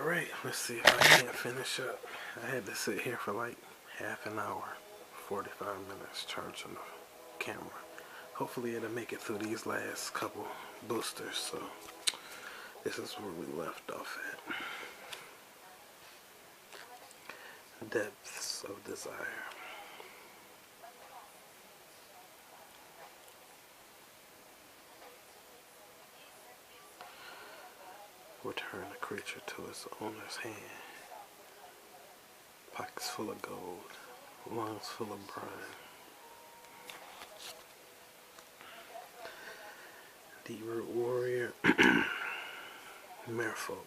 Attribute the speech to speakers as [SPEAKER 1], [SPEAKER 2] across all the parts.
[SPEAKER 1] Alright, let's see if I can't finish up. I had to sit here for like half an hour, 45 minutes charging the camera. Hopefully it'll make it through these last couple boosters, so this is where we left off at. Depths of desire. Return the creature to its owner's hand. Pockets full of gold, lungs full of brine. Deep root warrior. Merfolk.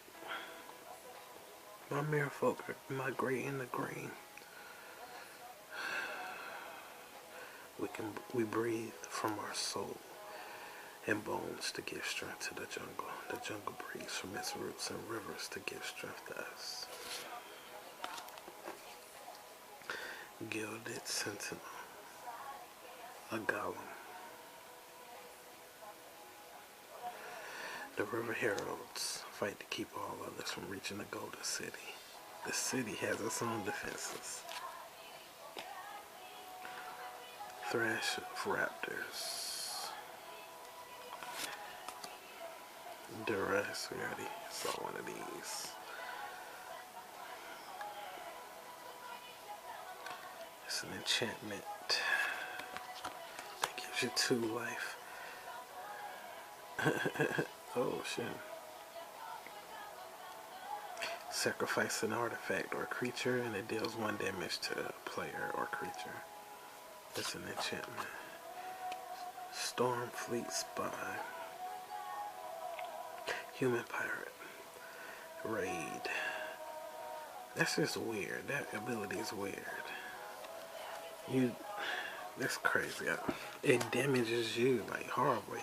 [SPEAKER 1] My merfolk migrate in the green. We breathe from our soul and bones to give strength to the jungle. The jungle breathes from its roots and rivers to give strength to us. Gilded sentinel. A golem. The river heralds fight to keep all others from reaching the golden city. The city has its own defenses. Thrash of raptors. Duress, we already saw one of these. It's an enchantment that gives you 2 life. Oh shit. Sacrifice an artifact or creature and it deals 1 damage to a player or creature. It's an enchantment. Storm Fleet Spy. Human Pirate. Raid. That's just weird. That ability is weird. That's crazy. It damages you like horribly.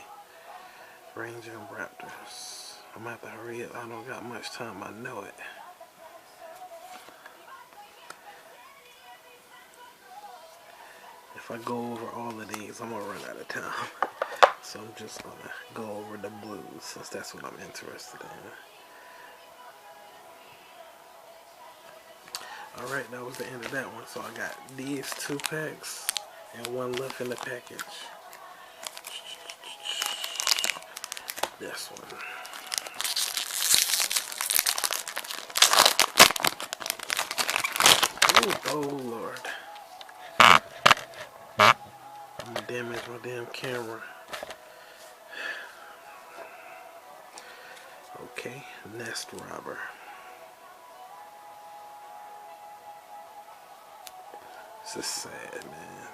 [SPEAKER 1] Ranger and Raptors. I'm gonna have to hurry up. I don't got much time. I know it. If I go over all of these, I'm gonna run out of time. So I'm just gonna go over the blues since that's what I'm interested in. Alright, that was the end of that one. So I got these 2 packs and 1 left in the package. This one. Ooh, oh Lord. I'm gonna damage my damn camera. Okay, Nest Robber. This is sad, man.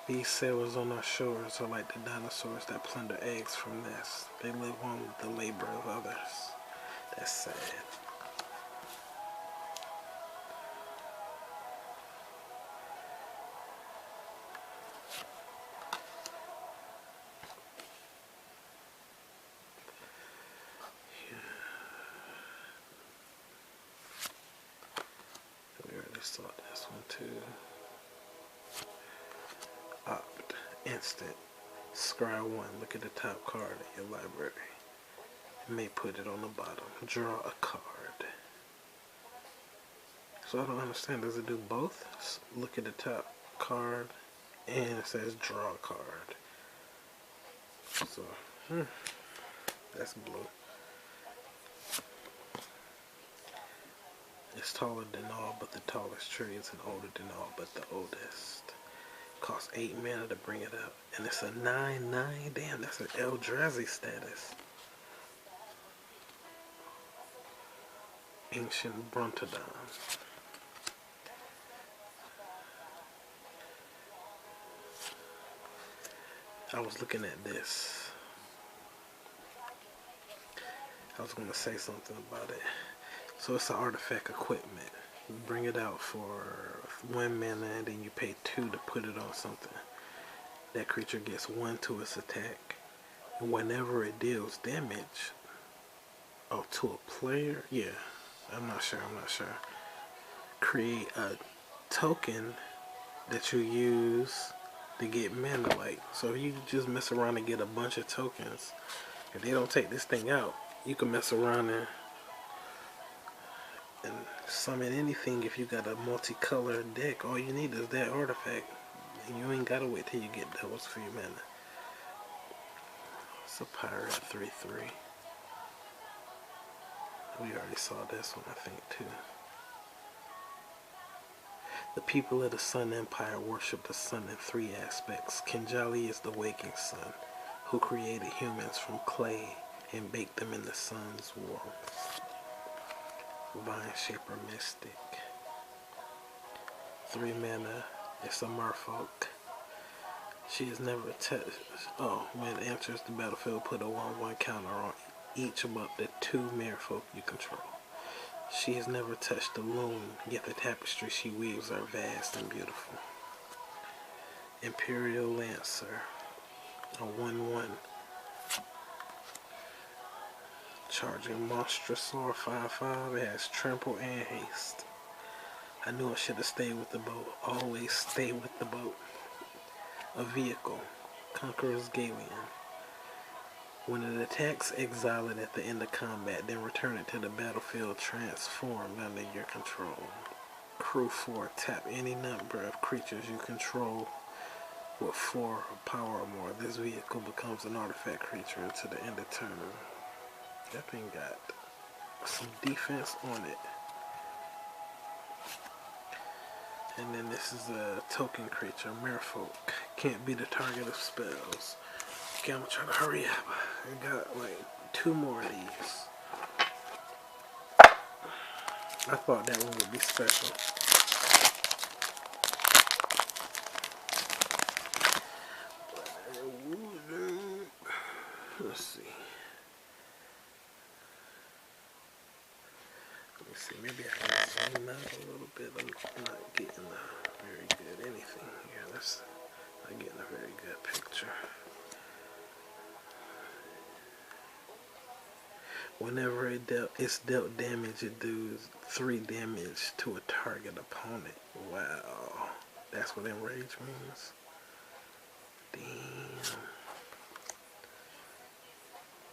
[SPEAKER 1] These sailors on our shores are like the dinosaurs that plunder eggs from nests. They live on the labor of others. That's sad. We already saw this one too. Opt. Instant. Scry 1. Look at the top card in your library. You may put it on the bottom. Draw a card. So I don't understand. Does it do both? Look at the top card and it says draw a card. So, that's blue. It's taller than all but the tallest trees and older than all but the oldest. Costs 8 mana to bring it up. And it's a 9/9. Damn, that's an Eldrazi status. Ancient Brontodon. I was looking at this. I was going to say something about it. So it's an artifact equipment. You bring it out for 1 mana and then you pay 2 to put it on something. That creature gets 1 to its attack. And whenever it deals damage, to a player? Yeah, I'm not sure. Create a token that you use to get mana light. So if you just mess around and get a bunch of tokens, if they don't take this thing out, you can mess around and and summon anything. If you got a multicolored deck, all you need is that artifact. And you ain't gotta wait till you get doubles for your mana. It's a pirate 3/3. We already saw this one, I think, too. The people of the Sun Empire worship the sun in 3 aspects. Kinjali is the waking sun, who created humans from clay and baked them in the sun's warmth. Vine Shaper Mystic. 3 mana. It's a merfolk. She is never touched. Oh, when it enters the battlefield, put a 1/1 counter on each above the 2 merfolk you control. She has never touched the loom, yet the tapestry she weaves are vast and beautiful. Imperial Lancer, a 1/1. Charging Monstrosaur 5/5. It has trample and haste. I knew I should have stayed with the boat. Always stay with the boat. A vehicle, Conqueror's Galeon. When it attacks, exile it at the end of combat, then return it to the battlefield transformed under your control. Crew 4, tap any number of creatures you control with 4 power or more. This vehicle becomes an artifact creature until the end of turn. That thing got some defense on it. And then this is a token creature, Merfolk. Can't be the target of spells. Okay, I'm gonna try to hurry up. I got like 2 more of these. I thought that one would be special. Let's see. Let me see. Maybe I can zoom out a little bit. I'm not getting a very good anything here. That's not getting a very good picture. Whenever it's dealt damage, it does 3 damage to a target opponent. Wow. That's what enrage means. Damn.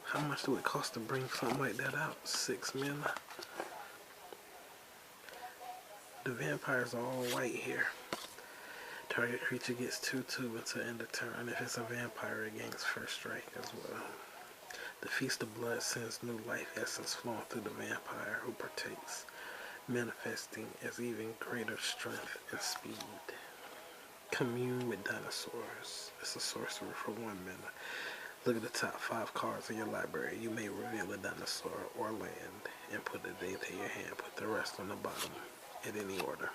[SPEAKER 1] How much do it cost to bring something like that out? 6 mana. The vampires are all white here. Target creature gets 2/2 until end of turn. If it's a vampire, it gains first strike as well. The Feast of Blood sends new life essence flowing through the vampire who partakes, manifesting as even greater strength and speed. Commune with dinosaurs. It's a sorcerer for 1 mana. Look at the top 5 cards of your library. You may reveal a dinosaur or land and put it into your hand. Put the rest on the bottom in any order.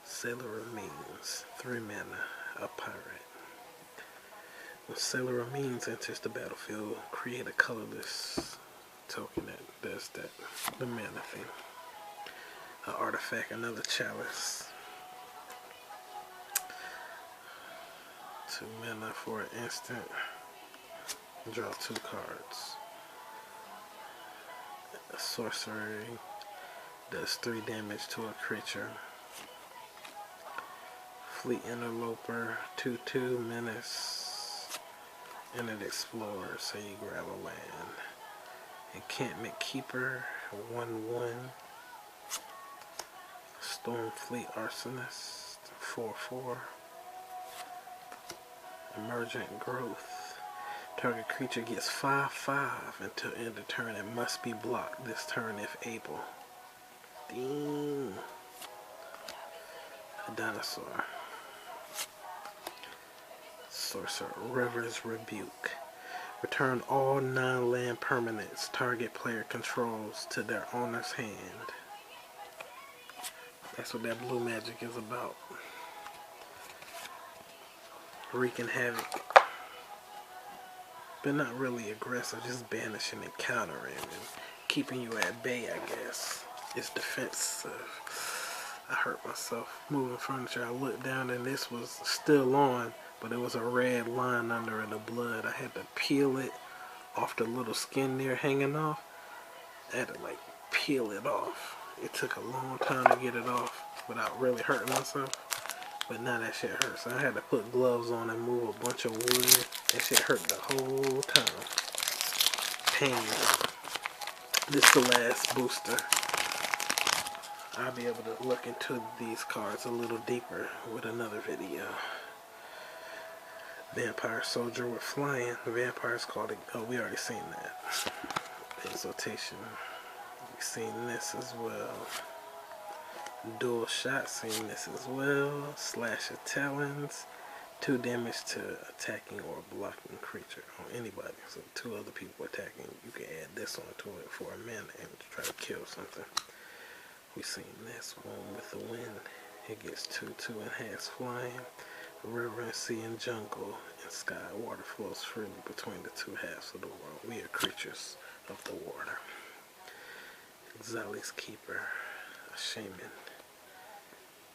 [SPEAKER 1] Sailor Remains. 3 mana. A pirate. When Sailor Remains enters the battlefield, create a colorless token that does that. The mana thing. An artifact, another chalice. 2 mana for an instant. Draw 2 cards. A sorcery does 3 damage to a creature. Fleet Interloper, 2/2 menace. And it explores, so you grab a land. Encampment Keeper, 1/1. Stormfleet Arsonist, 4/4. Emergent Growth. Target creature gets 5/5 until end of turn and must be blocked this turn if able. Damn. A dinosaur. Sorcerer, River's Rebuke. Return all non-land permanents target player controls to their owner's hand. That's what that blue magic is about. Wreaking havoc. But not really aggressive, just banishing and countering and keeping you at bay, I guess. It's defensive. I hurt myself moving furniture. I looked down and this was still on, but it was a red line under it of blood. I had to peel it off the little skin there hanging off. I had to like peel it off. It took a long time to get it off without really hurting myself. But now that shit hurts. So I had to put gloves on and move a bunch of wood. That shit hurt the whole time. Pain. This is the last booster. I'll be able to look into these cards a little deeper with another video. Vampire Soldier with flying. The vampire's called it. Oh, we already seen that. Exaltation. We've seen this as well. Dual shot. Seen this as well. Slash of talons. 2 damage to attacking or blocking creature on anybody. So 2 other people attacking. You can add this onto it for a minute and try to kill something. We've seen this one with the wind. It gets 2/2 and has flying. River and sea and jungle and sky. Water flows freely between the 2 halves of the world. We are creatures of the water. Ixalan's keeper. A shaman.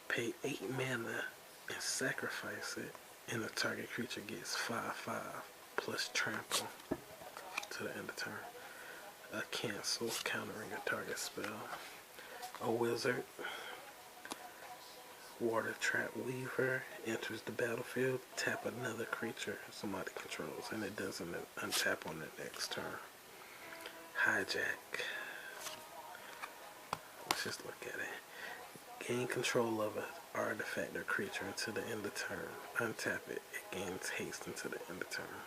[SPEAKER 1] Pay 8 mana and sacrifice it. And the target creature gets 5/5 plus trample to the end of turn. A cancel, countering a target spell. A wizard, water trap weaver, enters the battlefield, tap another creature somebody controls, and it doesn't untap on the next turn. Hijack. Let's just look at it. Gain control of an artifact or creature until the end of turn. Untap it. It gains haste until the end of turn.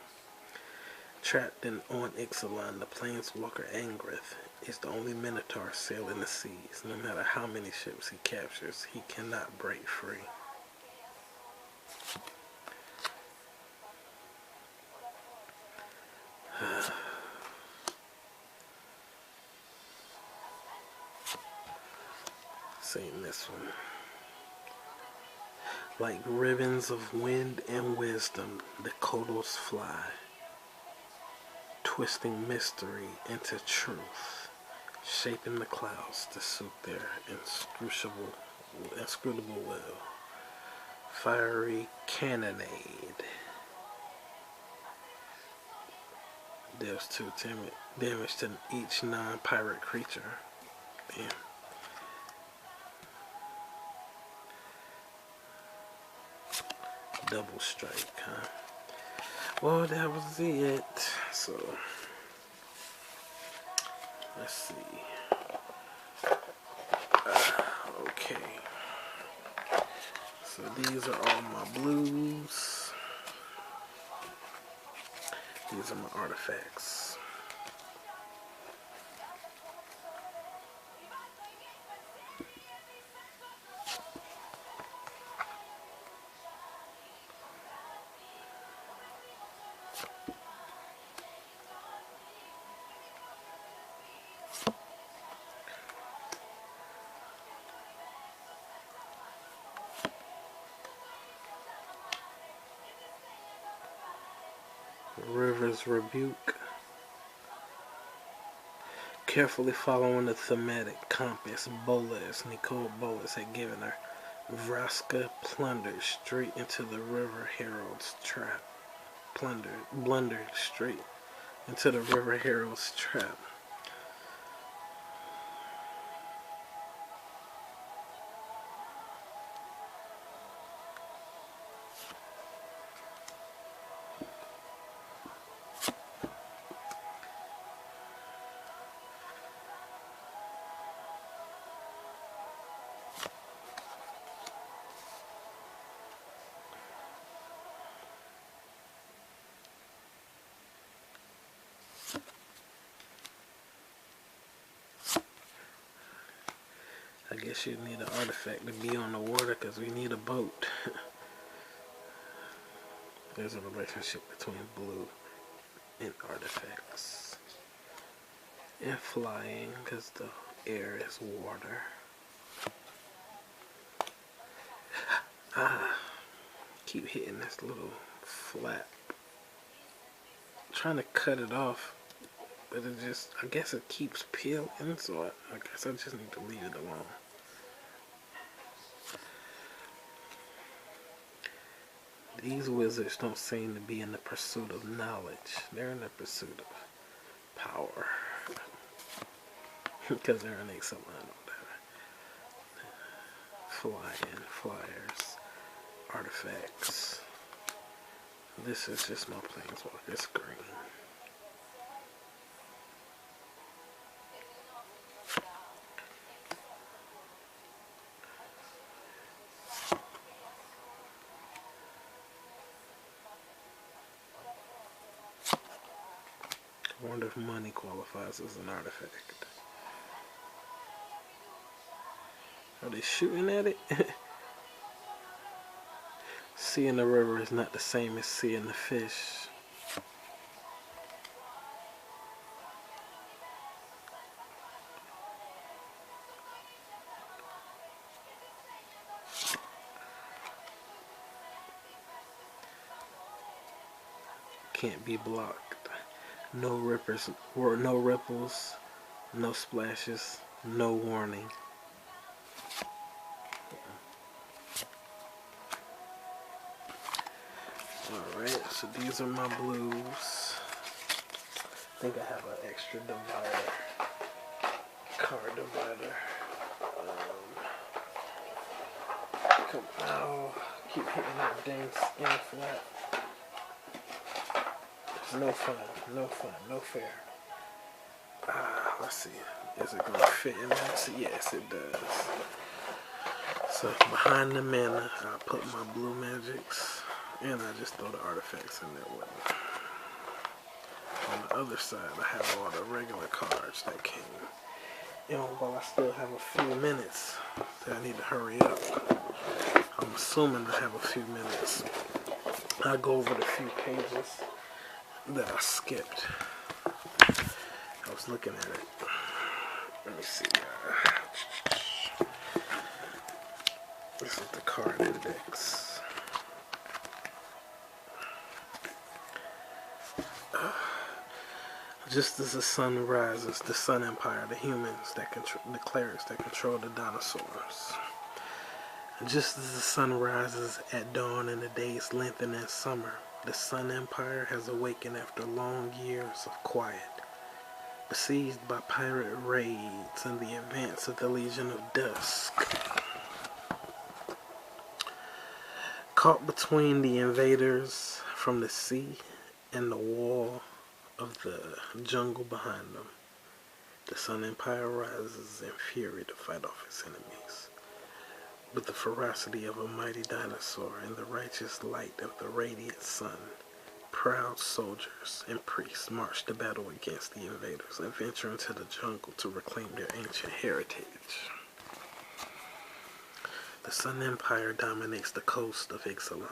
[SPEAKER 1] Trapped on Ixalan, the planeswalker Angrith is the only Minotaur sailing the seas. No matter how many ships he captures, he cannot break free. Seen this one. Like ribbons of wind and wisdom, the Kodos fly, twisting mystery into truth, shaping the clouds to suit their inscrutable will. Fiery cannonade. Deals 2 damage to each non-pirate creature. Damn. Double strike, huh? Well, that was it. So, let's see. Okay. So these are all my blues. These are my artifacts. River's Rebuke. Carefully following the thematic compass Nicole Bolas had given her, Vraska plundered straight into the River Herald's trap. Blundered straight into the River Herald's trap. I guess you need an artifact to be on the water because we need a boat. There's a relationship between blue and artifacts. And flying because the air is water. Keep hitting this little flap. Trying to cut it off, but it just, I guess it keeps peeling, so I guess I just need to leave it alone. These wizards don't seem to be in the pursuit of knowledge. They're in the pursuit of power. Because they're an Ixalan or whatever. Flying, flyers, artifacts. This is just my planeswalker screen. I wonder if money qualifies as an artifact. Are they shooting at it? Seeing the river is not the same as seeing the fish. Can't be blocked. No rippers, or no ripples, no splashes, no warning. Alright, so these are my blues. I think I have an extra divider, card divider. Come out, keep hitting that dang skin flat. No fun, no fun, no fair. Let's see, is it gonna fit in there? Yes, it does. So behind the mana, I put my blue magics, and I just throw the artifacts in there with them. On the other side, I have all the regular cards that came. And while I still have a few minutes, so I need to hurry up. I'm assuming I have a few minutes. I'll go over the few pages that I skipped. I was looking at it. Let me see. This is the card index. Just as the sun rises, the Sun Empire, the humans that control, the clerics that control the dinosaurs. Just as the sun rises at dawn and the days lengthen in summer, the Sun Empire has awakened after long years of quiet. Besieged by pirate raids and the advance of the Legion of Dusk. Caught between the invaders from the sea and the wall of the jungle behind them, the Sun Empire rises in fury to fight off its enemies. With the ferocity of a mighty dinosaur and the righteous light of the radiant sun, proud soldiers and priests march to battle against the invaders and venture into the jungle to reclaim their ancient heritage. The Sun Empire dominates the coast of Ixalan,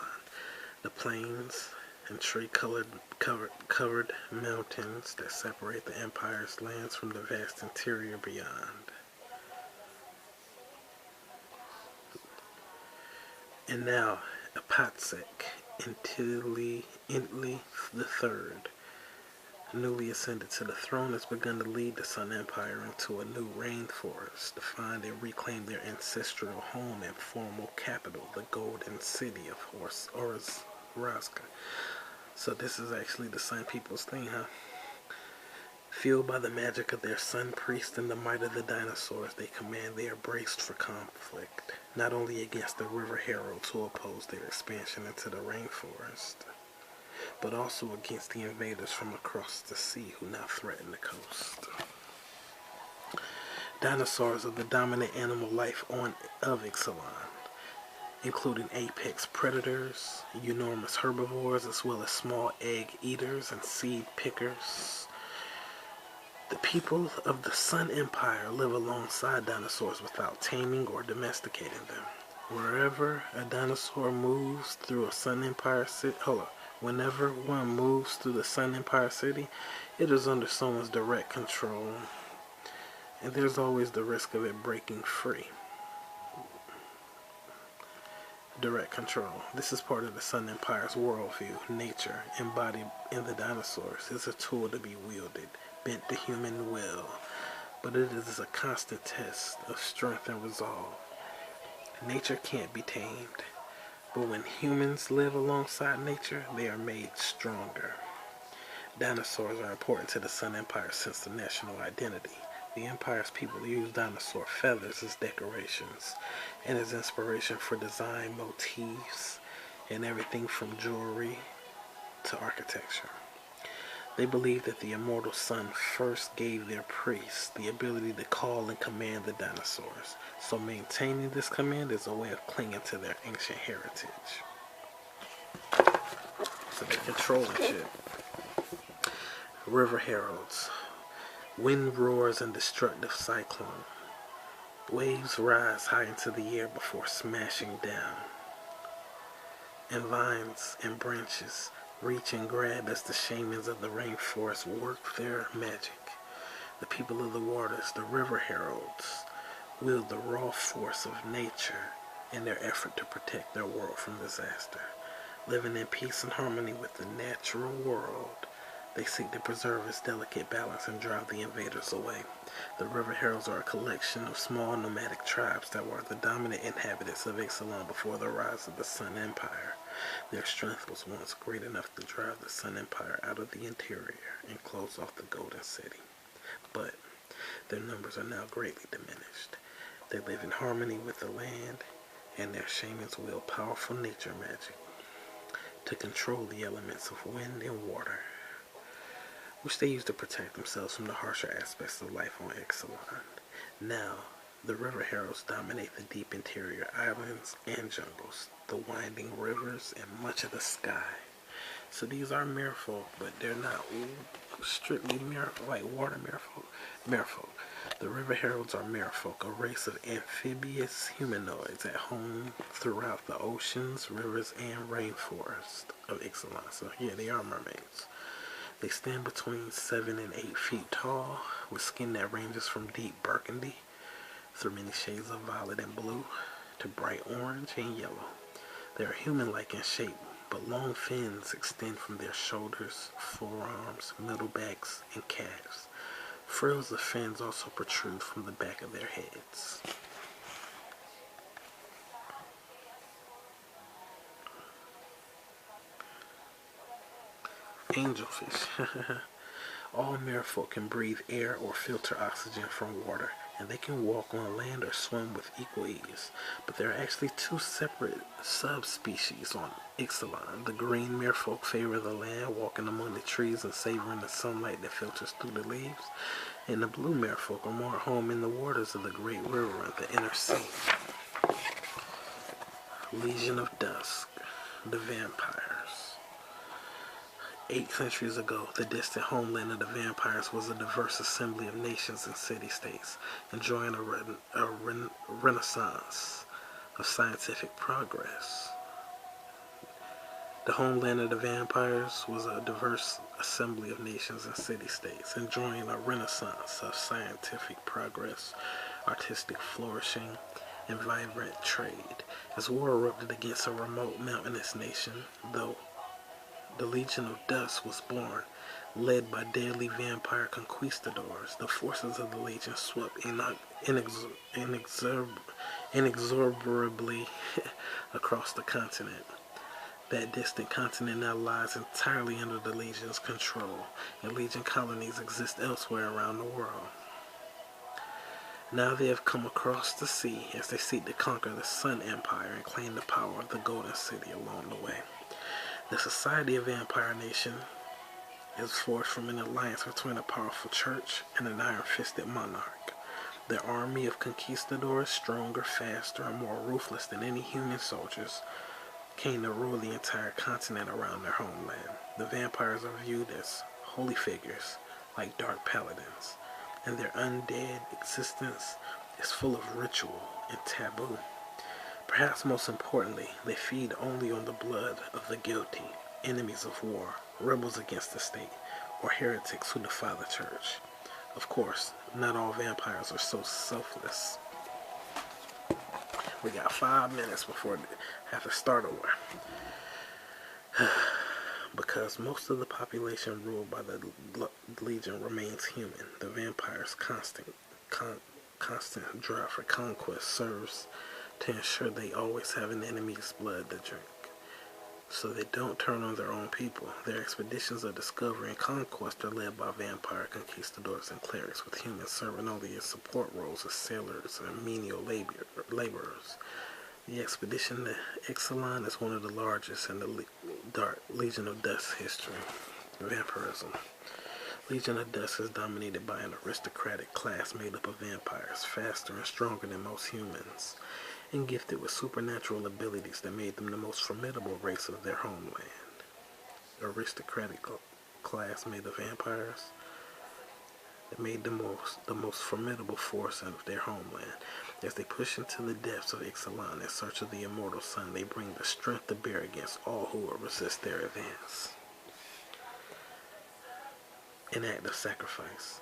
[SPEAKER 1] the plains and tree-covered mountains that separate the Empire's lands from the vast interior beyond. And now, Apatsek Intli III, newly ascended to the throne, has begun to lead the Sun Empire into a new rainforest to find and reclaim their ancestral home and formal capital, the Golden City of Orazka. So this is actually the Sun People's thing, huh? Fueled by the magic of their sun priest and the might of the dinosaurs they command, they are braced for conflict, not only against the river heralds who oppose their expansion into the rainforest, but also against the invaders from across the sea who now threaten the coast. Dinosaurs are the dominant animal life of Ixalan, including apex predators, enormous herbivores, as well as small egg eaters and seed pickers. The people of the Sun Empire live alongside dinosaurs without taming or domesticating them. Wherever a dinosaur moves through a Sun Empire city, whenever one moves through the Sun Empire city, it is under someone's direct control, and there's always the risk of it breaking free. Direct control. This is part of the Sun Empire's worldview. Nature, embodied in the dinosaurs, is a tool to be wielded, bent to human will, but it is a constant test of strength and resolve. Nature can't be tamed, but when humans live alongside nature, they are made stronger. Dinosaurs are important to the Sun Empire's sense of national identity. The Empire's people use dinosaur feathers as decorations and as inspiration for design motifs and everything from jewelry to architecture. They believe that the immortal sun first gave their priests the ability to call and command the dinosaurs, so maintaining this command is a way of clinging to their ancient heritage. So they're controlling shit. River heralds. Wind roars in destructive cyclone. Waves rise high into the air before smashing down. And vines and branches reach and grab as the shamans of the rainforest work their magic. The people of the waters, the river heralds, wield the raw force of nature in their effort to protect their world from disaster. Living in peace and harmony with the natural world, they seek to preserve its delicate balance and drive the invaders away. The river heralds are a collection of small nomadic tribes that were the dominant inhabitants of Ixalan before the rise of the Sun Empire. Their strength was once great enough to drive the Sun Empire out of the interior and close off the Golden City. But their numbers are now greatly diminished. They live in harmony with the land, and their shamans wield powerful nature magic to control the elements of wind and water, which they use to protect themselves from the harsher aspects of life on Ixalan. Now, the river heralds dominate the deep interior islands and jungles, the winding rivers, and much of the sky. So these are merfolk, but they're not strictly like water merfolk. The river heralds are merfolk, a race of amphibious humanoids at home throughout the oceans, rivers, and rainforests of Ixalan. So yeah, they are mermaids. They stand between 7 and 8 feet tall, with skin that ranges from deep burgundy through many shades of violet and blue to bright orange and yellow. They are human-like in shape, but long fins extend from their shoulders, forearms, middle backs, and calves. Frills of fins also protrude from the back of their heads. Angelfish. All merfolk can breathe air or filter oxygen from water, and they can walk on land or swim with equal ease. But there are actually two separate subspecies on Ixalan. The green merfolk favor the land, walking among the trees and savoring the sunlight that filters through the leaves. And the blue merfolk are more at home in the waters of the great river and the inner sea. Legion of Dusk. The vampires. 8 centuries ago, the distant homeland of the vampires was a diverse assembly of nations and city-states, enjoying a renaissance of scientific progress. The homeland of the vampires was a diverse assembly of nations and city-states, enjoying a renaissance of scientific progress, artistic flourishing, and vibrant trade. As war erupted against a remote mountainous nation, though the Legion of Dusk was born, led by deadly vampire conquistadors. The forces of the Legion swept inexorably across the continent. That distant continent now lies entirely under the Legion's control, and Legion colonies exist elsewhere around the world. Now they have come across the sea as they seek to conquer the Sun Empire and claim the power of the Golden City along the way. The Society of Vampire Nation is forged from an alliance between a powerful church and an iron-fisted monarch. Their army of conquistadors, stronger, faster, and more ruthless than any human soldiers, came to rule the entire continent around their homeland. The vampires are viewed as holy figures, like dark paladins, and their undead existence is full of ritual and taboo. Perhaps most importantly, they feed only on the blood of the guilty, enemies of war, rebels against the state, or heretics who defy the church. Of course, not all vampires are so selfless. We got 5 minutes before we have to start over. Because most of the population ruled by the Legion remains human, the vampires' constant drive for conquest serves to ensure they always have an enemy's blood to drink, so they don't turn on their own people. Their expeditions of discovery and conquest are led by vampire conquistadors and clerics, with humans serving only as support roles as sailors and menial laborers. The expedition to Ixalan is one of the largest in the Legion of Dusk history. Vampirism. Legion of Dusk is dominated by an aristocratic class made up of vampires, faster and stronger than most humans, and gifted with supernatural abilities that made them the most formidable race of their homeland. Aristocratic class made of vampires. It made the most formidable force of their homeland. As they push into the depths of Ixalan in search of the immortal sun, they bring the strength to bear against all who will resist their advance. An act of sacrifice.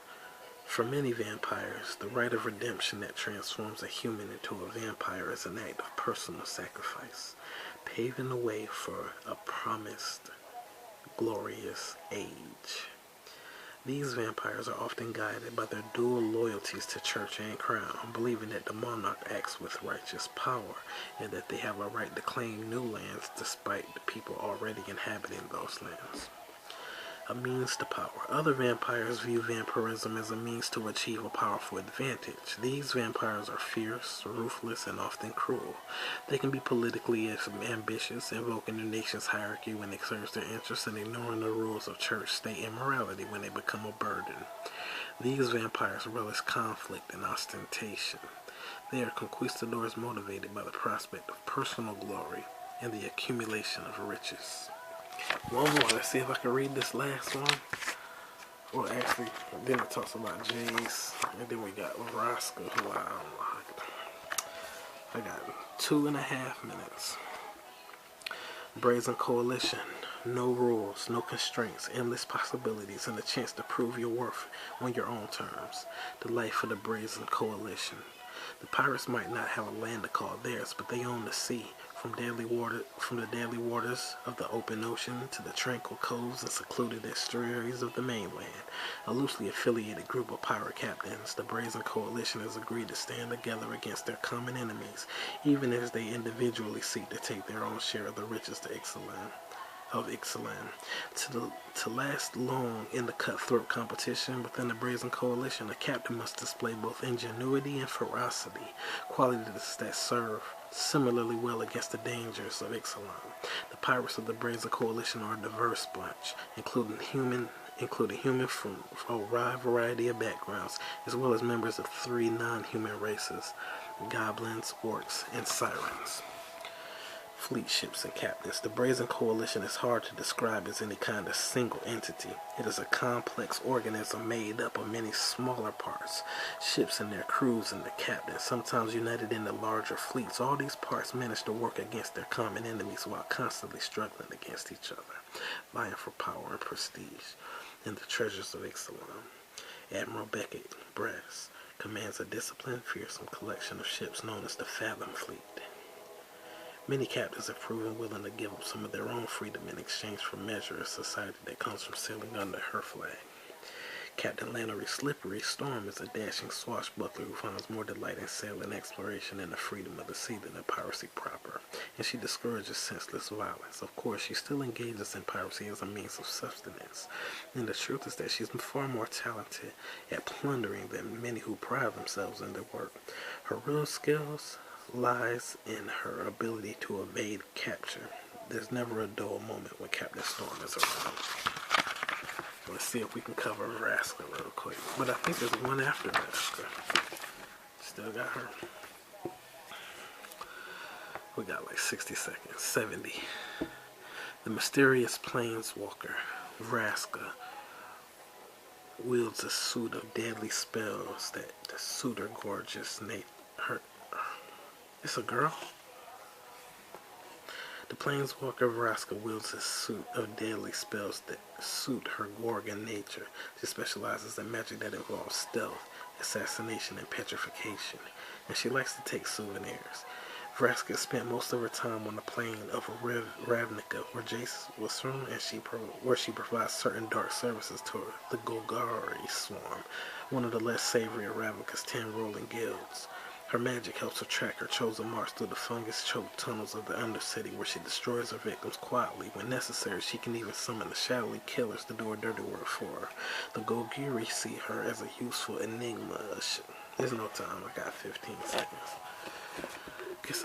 [SPEAKER 1] For many vampires, the rite of redemption that transforms a human into a vampire is an act of personal sacrifice, paving the way for a promised, glorious age. These vampires are often guided by their dual loyalties to church and crown, believing that the monarch acts with righteous power and that they have a right to claim new lands despite the people already inhabiting those lands. A means to power. Other vampires view vampirism as a means to achieve a powerful advantage. These vampires are fierce, ruthless, and often cruel. They can be politically ambitious, invoking the nation's hierarchy when it serves their interests, and ignoring the rules of church, state, and morality when they become a burden. These vampires relish conflict and ostentation. They are conquistadors motivated by the prospect of personal glory and the accumulation of riches. One more. Let's see if I can read this last one. Well, actually, then it talks about Jace, and then we got Vraska, who I got 2.5 minutes. Brazen Coalition. No rules, no constraints, endless possibilities, and a chance to prove your worth on your own terms. The life of the Brazen Coalition. The pirates might not have a land to call theirs, but they own the sea. From the deadly waters of the open ocean to the tranquil coves and secluded estuaries of the mainland, a loosely affiliated group of pirate captains, the Brazen Coalition has agreed to stand together against their common enemies, even as they individually seek to take their own share of the riches to Ixalan. To last long in the cutthroat competition within the Brazen Coalition, a captain must display both ingenuity and ferocity, qualities that serve similarly well against the dangers of Ixalan. The pirates of the Brazen Coalition are a diverse bunch, including human from a wide variety of backgrounds, as well as members of 3 non-human races: goblins, orcs, and sirens. Fleet ships and captains. The Brazen Coalition is hard to describe as any kind of single entity. It is a complex organism made up of many smaller parts, ships and their crews and the captains, sometimes united into larger fleets. All these parts manage to work against their common enemies while constantly struggling against each other, vying for power and prestige and the treasures of Ixalan. Admiral Beckett Brass commands a disciplined, fearsome collection of ships known as the Fathom Fleet. Many captains have proven willing to give up some of their own freedom in exchange for measure of society that comes from sailing under her flag. Captain Lannery Slippery Storm is a dashing swashbuckler who finds more delight in sailing and exploration and the freedom of the sea than in piracy proper, and she discourages senseless violence. Of course, she still engages in piracy as a means of sustenance, and the truth is that she's far more talented at plundering than many who pride themselves in their work. Her real skills lies in her ability to evade capture. There's never a dull moment when Captain Storm is around. Let's see if we can cover Vraska real quick. But I think there's one after Vraska. Still got her. We got like 60 seconds. 70. The mysterious planeswalker, Vraska, wields a suit of deadly spells that suit her gorgeous It's a girl? The planeswalker Vraska wields a suit of deadly spells that suit her Gorgon nature. She specializes in magic that involves stealth, assassination, and petrification, and she likes to take souvenirs. Vraska spent most of her time on the plane of Ravnica, where Jace was from, and where she provides certain dark services to the Golgari Swarm, one of the less savory of Ravnica's 10 ruling guilds. Her magic helps her track her chosen march through the fungus-choked tunnels of the Undercity, where she destroys her victims quietly. When necessary, she can even summon the shadowy killers to do her dirty work for her. The Golgari see her as a useful enigma. There's no time. I got 15 seconds. Guess